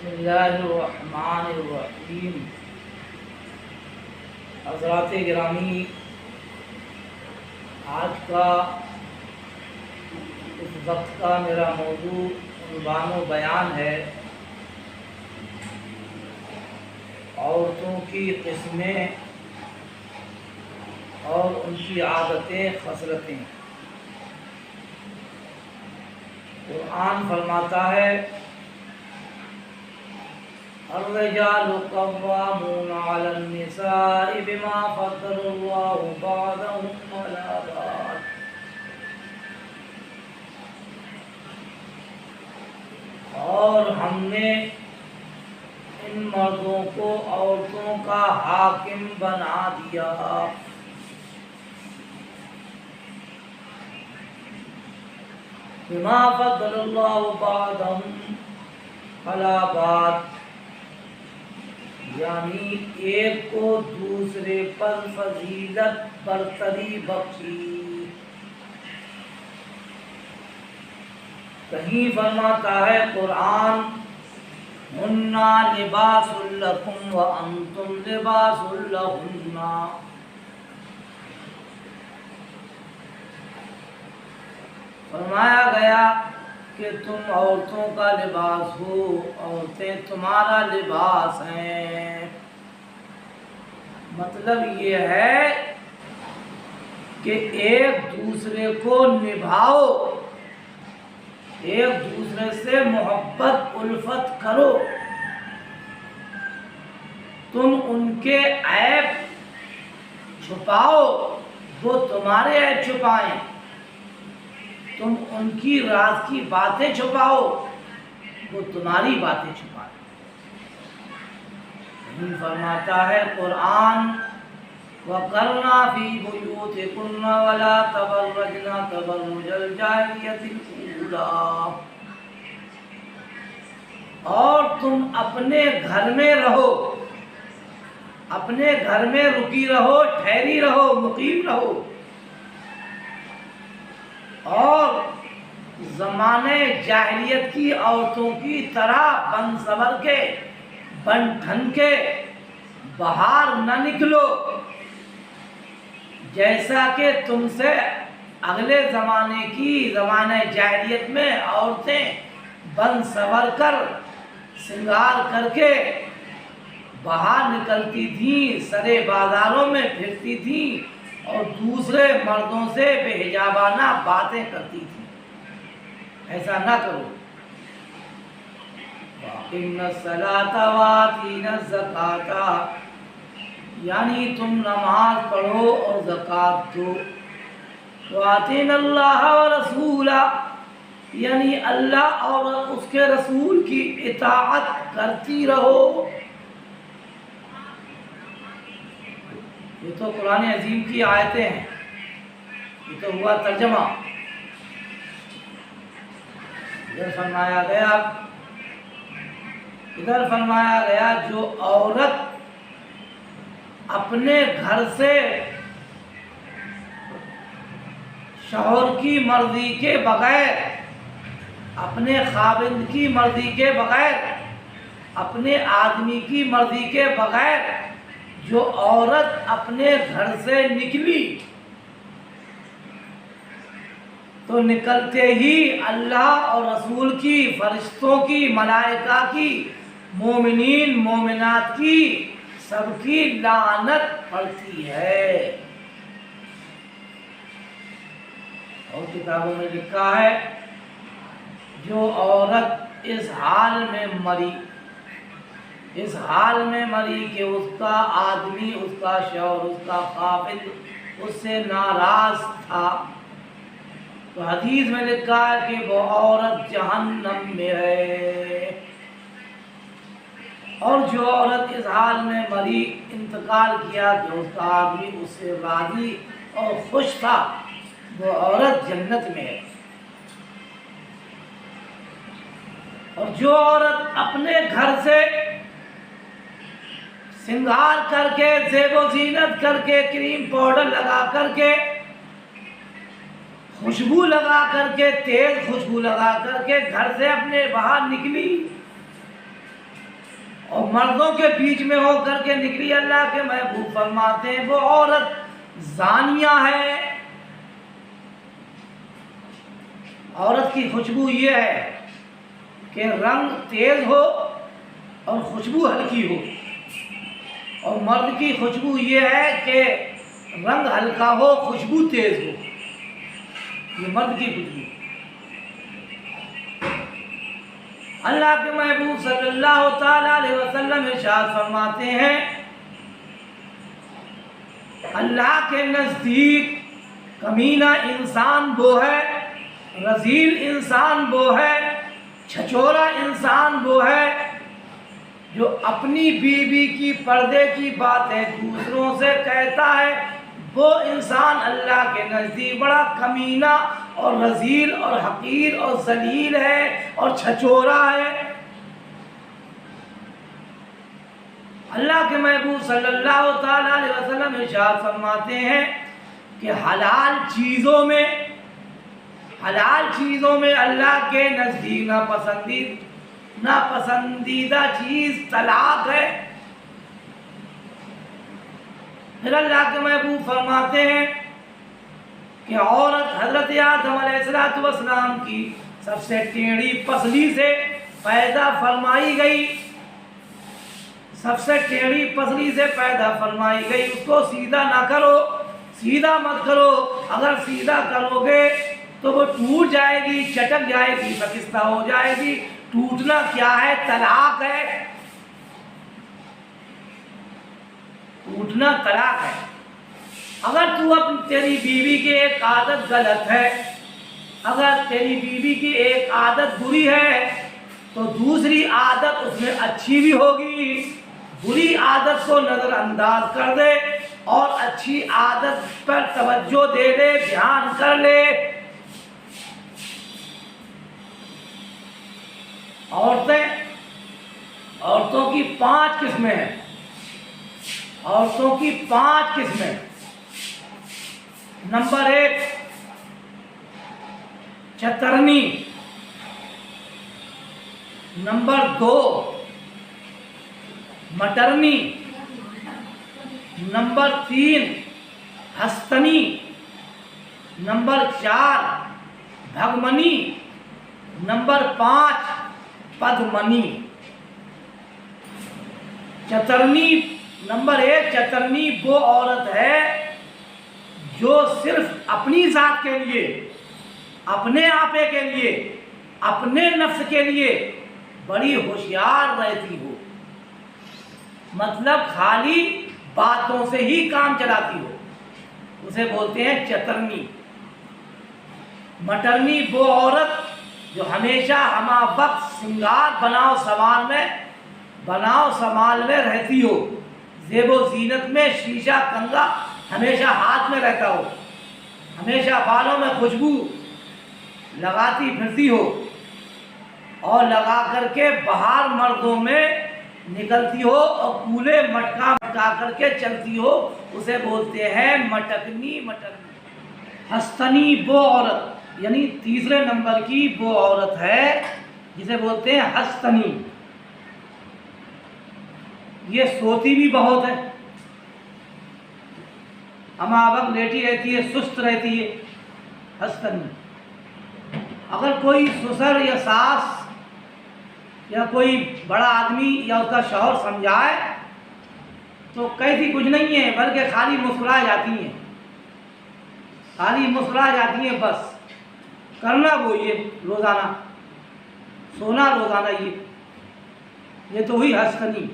بسم اللہ الرحمن الرحیم۔ حضرات گرامی، آج کا اس وقت کا میرا موضوع عنوان و بیان ہے عورتوں کی قسمیں اور ان کی عادتیں خصلتیں۔ قرآن فرماتا ہے الرجال قوامون علی النساء بما فضل اللہ بعضهم علی بعض۔ اور ہم نے ان مردوں کو عورتوں کا حاکم بنا دیا۔ بما فضل اللہ بعضهم علی بعض، یعنی ایک کو دوسرے پر فضیلت برتری بخشی۔ کہیں فرماتا ہے قرآن ہن لباس لکم وانتم لباس لہن۔ فرمایا گیا کہ تم عورتوں کا لباس ہو، عورتیں تمہارا لباس ہیں۔ مطلب یہ ہے کہ ایک دوسرے کو نبھاؤ، ایک دوسرے سے محبت الفت کرو۔ تم ان کے عیب چھپاؤ، وہ تمہارے عیب چھپائیں۔ تم ان کی راز کی باتیں چھپاؤ، وہ تمہاری باتیں چھپائیں۔ یہی فرماتا ہے قرآن وَقَرْنَا فِي بُيُوتِكُنَّ وَلَا تَبَرَّجْنَ تَبَرُّجَ الْجَاهِلِيَّةِ الْأُولَىٰ۔ اور تم اپنے گھر میں رہو، اپنے گھر میں رکی رہو، ٹھہری رہو، مقیم رہو، اور زمانے جاہلیت کی عورتوں کی طرح بن سنور کے بن ٹھن کے باہر نہ نکلو، جیسا کہ تم سے اگلے زمانے جاہلیت میں عورتیں بن سنور کر سنگار کر کے باہر نکلتی تھیں، سرے بازاروں میں پھرتی تھیں اور دوسرے مردوں سے بے حجابانہ باتیں کرتی تھی۔ ایسا نہ کرو۔ وَأَقِمْنَ الصَّلَاةَ وَآتِينَ الزَّكَاةَ، یعنی تم نماز پڑھو اور زکوٰۃ دو۔ وَآتِينَ اللَّهَ وَرَسُولَهُ، یعنی اللہ اور اس کے رسول کی اطاعت کرتی رہو۔ یہ تو قرآن عظیم کی آیتیں ہیں، یہ تو ہوا ترجمہ۔ ادھر فرمایا گیا جو عورت اپنے گھر سے شوہر کی مرضی کے بغیر، اپنے خاوند کی مرضی کے بغیر، اپنے آدمی کی مرضی کے بغیر جو عورت اپنے گھر سے نکلی تو نکلتے ہی اللہ اور رسول کی، فرشتوں کی، ملائکہ کی، مومنین مومنات کی، سب کی لعنت پڑتی ہے۔ اور کتابوں میں لکھا ہے جو عورت اس حال میں مری کہ اس کا آدمی، اس کا شوہر، اس کا خاوند اس سے ناراض تھا، تو حدیث میں لکھا ہے کہ وہ عورت جہنم میں ہے۔ اور جو عورت اس حال میں مری، انتقال کیا کہ اس کا آدمی اس سے راضی اور خوش تھا، وہ عورت جنت میں ہے۔ اور جو عورت اپنے گھر سے سنگار کر کے، زیب و زینت کر کے، کریم پاؤڈر لگا کر کے، خوشبو لگا کر کے، تیز خوشبو لگا کر کے گھر سے اپنے باہر نکلی اور مردوں کے بیچ میں ہو کر کے نکلی، اللہ کے محبوب فرماتے ہیں وہ عورت زانیہ ہے۔ عورت کی خوشبو یہ ہے کہ رنگ تیز ہو اور خوشبو ہلکی ہو، اور مرد کی خوشبو یہ ہے کہ رنگ ہلکا ہو خوشبو تیز ہو، یہ مرد کی خوشبو۔ اللہ کے محبوب صلی اللہ تعالیٰ علیہ وسلم ارشاد فرماتے ہیں اللہ کے نزدیک کمینہ انسان وہ ہے، رذیل انسان وہ ہے، چھچورا انسان وہ ہے جو اپنی بیوی کی پردے کی باتیں دوسروں سے کہتا ہے، وہ انسان اللہ کے نزدیک بڑا کمینہ اور رذیل اور حقیر اور ذلیل ہے اور چھچورا ہے۔ اللہ کے محبوب صلی اللہ تعالیٰ علیہ وسلم ارشاد فرماتے ہیں کہ حلال چیزوں میں اللہ کے نزدیک ناپسندیدہ چیز طلاق ہے۔ پھر اللہ کے محبوب فرماتے ہیں کہ عورت حضرت آدم علیہ السلام کی سب سے ٹیڑھی پسلی سے پیدا فرمائی گئی، سب سے ٹیڑھی پسلی سے پیدا فرمائی گئی، اس کو سیدھا نہ کرو، سیدھا مت کرو، اگر سیدھا کرو گے تو وہ ٹوٹ جائے گی، چٹک جائے گی، شکستہ ہو جائے گی۔ ٹوٹنا کیا ہے؟ طلاق ہے، ٹوٹنا طلاق ہے۔ اگر تیری بیوی کی ایک عادت غلط ہے، اگر تیری بیوی کی ایک عادت بری ہے تو دوسری عادت اس میں اچھی بھی ہوگی، بری عادت کو نظر انداز کر دے اور اچھی عادت پر توجہ دے دے، دھیان کر لے۔ عورتوں کی 5 قسمیں ہیں، عورتوں کی 5 قسمیں۔ نمبر 1 چترنی، نمبر 2 مٹرنی، نمبر 3 ہستنی، نمبر 4 بھگمنی، نمبر 5 پدمنی۔ چترنی، نمبر 1 چترنی وہ عورت ہے جو صرف اپنی ذات کے لیے، اپنے آپے کے لیے، اپنے نفس کے لیے بڑی ہوشیار رہتی ہو، مطلب خالی باتوں سے ہی کام چلاتی ہو، اسے بولتے ہیں چترنی۔ مٹرنی وہ عورت جو ہمیشہ ہمہ وقت سنگار بناؤ سنبھال میں رہتی ہو، زیب و زینت میں شیشہ کنگا ہمیشہ ہاتھ میں رہتا ہو، ہمیشہ بالوں میں خوشبو لگاتی پھرتی ہو اور لگا کر کے باہر مردوں میں نکلتی ہو اور کولے مٹکا کر کے چلتی ہو، اسے بولتے ہیں مٹکنی۔ ہستنی وہ عورت، یعنی تیسرے نمبر کی وہ عورت ہے جسے بولتے ہیں ہستنی۔ یہ سوتی بھی بہت ہے، ہمہ وقت لیٹی رہتی ہے، سست رہتی ہے، ہستنی۔ اگر کوئی سسر یا ساس یا کوئی بڑا آدمی یا اس کا شوہر سمجھائے تو کہتی کچھ نہیں ہے، بلکہ خالی مسکرا جاتی ہیں، خالی مسکرا جاتی ہیں، بس کرنا وہ یہ روزانہ، سونا روزانہ، یہ تو ہوئی ہستنی۔